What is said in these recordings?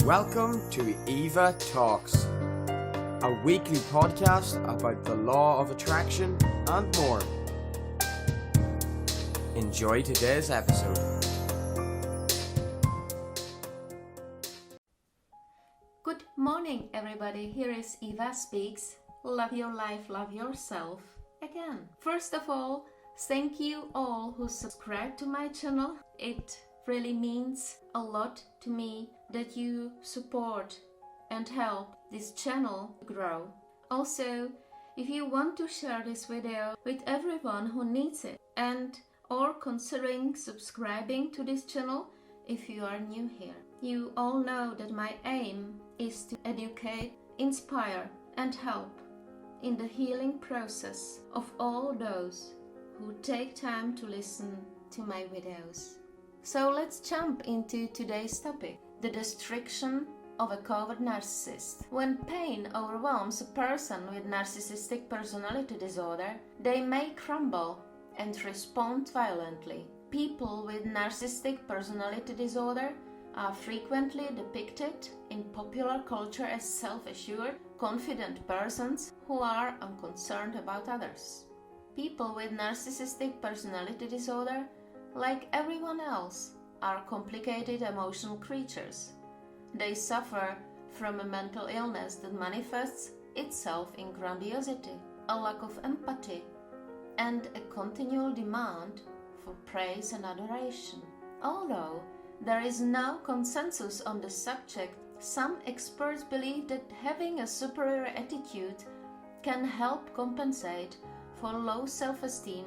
Welcome to Eva Talks, a weekly podcast about the law of attraction and more. Enjoy today's episode. Good morning, everybody. Here is Eva Speaks. Love your life, love yourself. Again. First of all, thank you all who subscribe to my channel. It really means a lot to me that you support and help this channel grow. Also, if you want to share this video with everyone who needs it and or considering subscribing to this channel if you are new here. You all know that my aim is to educate, inspire and help in the healing process of all those who take time to listen to my videos. So let's jump into today's topic, the destruction of a covert narcissist. When pain overwhelms a person with narcissistic personality disorder, they may crumble and respond violently. People with narcissistic personality disorder are frequently depicted in popular culture as self-assured, confident persons who are unconcerned about others. People with narcissistic personality disorder, like everyone else, are complicated emotional creatures. They suffer from a mental illness that manifests itself in grandiosity, a lack of empathy, and a continual demand for praise and adoration. Although there is no consensus on the subject, some experts believe that having a superior attitude can help compensate for low self-esteem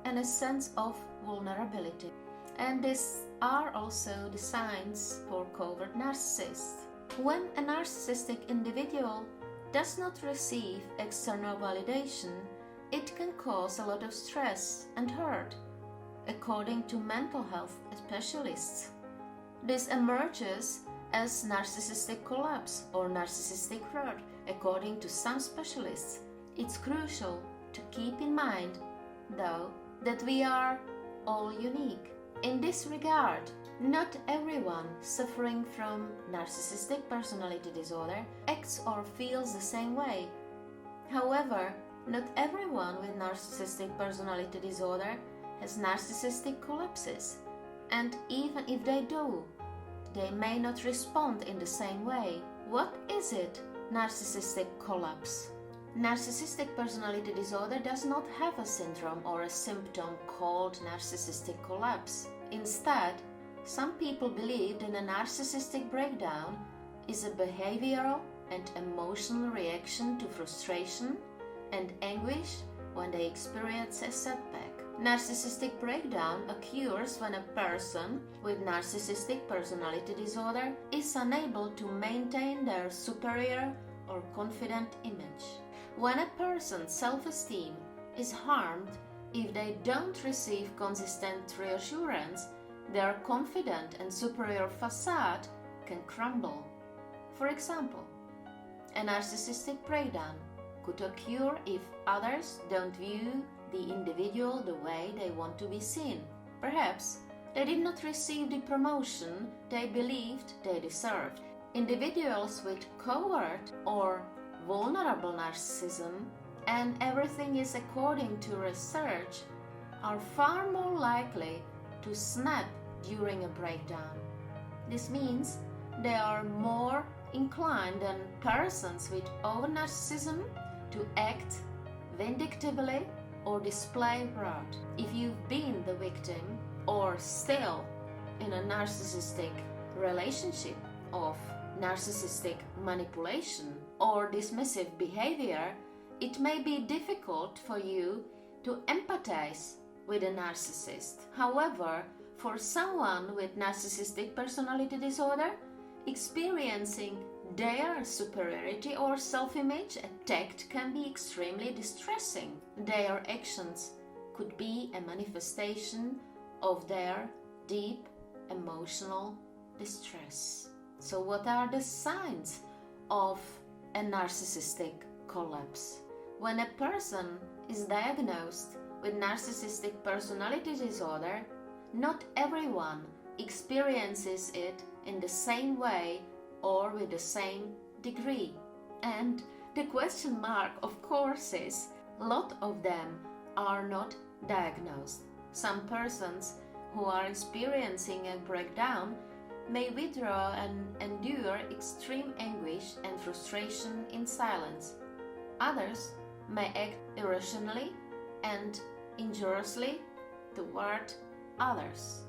and a sense of vulnerability. And these are also the signs for covert narcissists. When a narcissistic individual does not receive external validation, it can cause a lot of stress and hurt, according to mental health specialists. This emerges as narcissistic collapse or narcissistic hurt, according to some specialists. It's crucial to keep in mind, though, that we are all unique. In this regard, not everyone suffering from narcissistic personality disorder acts or feels the same way. However, not everyone with narcissistic personality disorder has narcissistic collapses, and even if they do, they may not respond in the same way. What is it, narcissistic collapse? Narcissistic personality disorder does not have a syndrome or a symptom called narcissistic collapse. Instead, some people believe that a narcissistic breakdown is a behavioral and emotional reaction to frustration and anguish when they experience a setback. Narcissistic breakdown occurs when a person with narcissistic personality disorder is unable to maintain their superior or confident image. When a person's self-esteem is harmed if they don't receive consistent reassurance, their confident and superior facade can crumble. For example, a narcissistic breakdown could occur if others don't view the individual the way they want to be seen. Perhaps they did not receive the promotion they believed they deserved. Individuals with covert or vulnerable narcissism, and everything is according to research, are far more likely to snap during a breakdown. This means they are more inclined than persons with over-narcissism to act vindictively or display wrath. If you've been the victim or still in a narcissistic relationship of narcissistic manipulation or dismissive behavior, it may be difficult for you to empathize with a narcissist. However, for someone with narcissistic personality disorder, experiencing their superiority or self-image attacked can be extremely distressing. Their actions could be a manifestation of their deep emotional distress. So what are the signs of a narcissistic collapse? When a person is diagnosed with narcissistic personality disorder, not everyone experiences it in the same way or with the same degree. And the question mark, of course, is a lot of them are not diagnosed. Some persons who are experiencing a breakdown may withdraw and endure extreme anguish and frustration in silence. Others may act irrationally and injuriously toward others.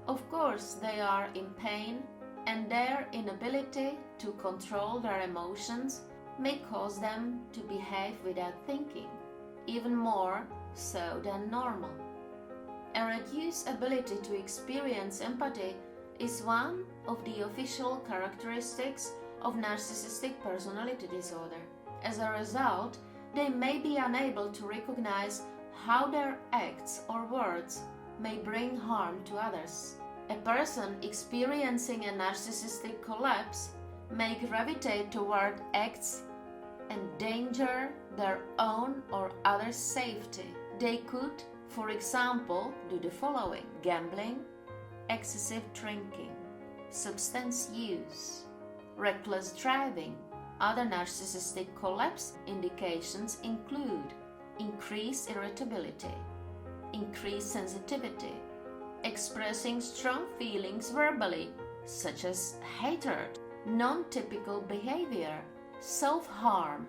Of course, they are in pain, and their inability to control their emotions may cause them to behave without thinking, even more so than normal. A reduced ability to experience empathy is one of the official characteristics of narcissistic personality disorder. As a result, they may be unable to recognize how their acts or words may bring harm to others. A person experiencing a narcissistic collapse may gravitate toward acts endanger their own or others' safety. They could, for example, do the following: gambling, excessive drinking, substance use, reckless driving. Other narcissistic collapse indications include increased irritability, increased sensitivity, expressing strong feelings verbally, such as hatred, non-typical behavior, self-harm,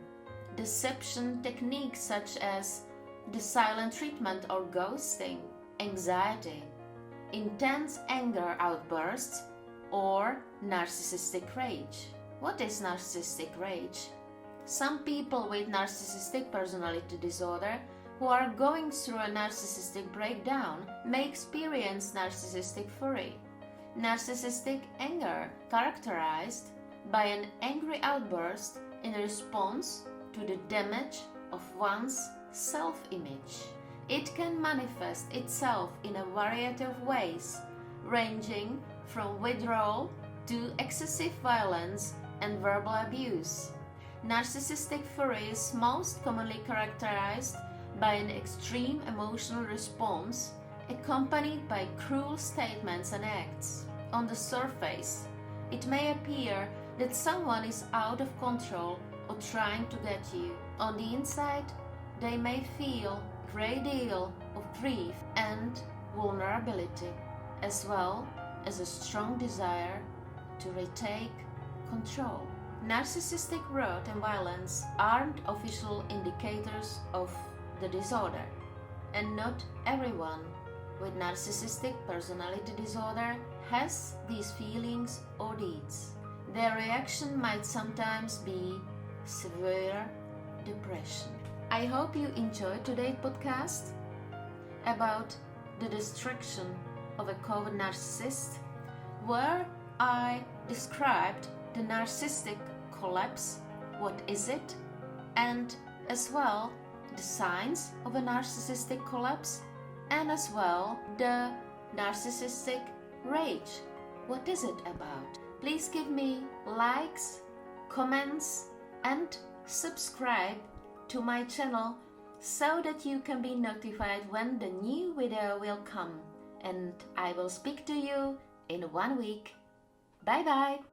deception techniques such as the silent treatment or ghosting, anxiety, intense anger outbursts, or narcissistic rage. What is narcissistic rage? Some people with narcissistic personality disorder who are going through a narcissistic breakdown may experience narcissistic fury. Narcissistic anger, characterized by an angry outburst in response to the damage of one's self-image. It can manifest itself in a variety of ways, ranging from withdrawal to excessive violence and verbal abuse. Narcissistic fury is most commonly characterized by an extreme emotional response accompanied by cruel statements and acts. On the surface, it may appear that someone is out of control or trying to get you. On the inside, they may feel a great deal of grief and vulnerability, as well as a strong desire to retake control. Narcissistic growth and violence aren't official indicators of the disorder, and not everyone with narcissistic personality disorder has these feelings or deeds. Their reaction might sometimes be severe depression. I hope you enjoyed today's podcast about the destruction of a covert narcissist, where I described the narcissistic collapse, what is it, and as well the signs of a narcissistic collapse, and as well the narcissistic rage. What is it about? Please give me likes, comments, and subscribe to my channel so that you can be notified when the new video will come. And I will speak to you in 1 week. Bye bye!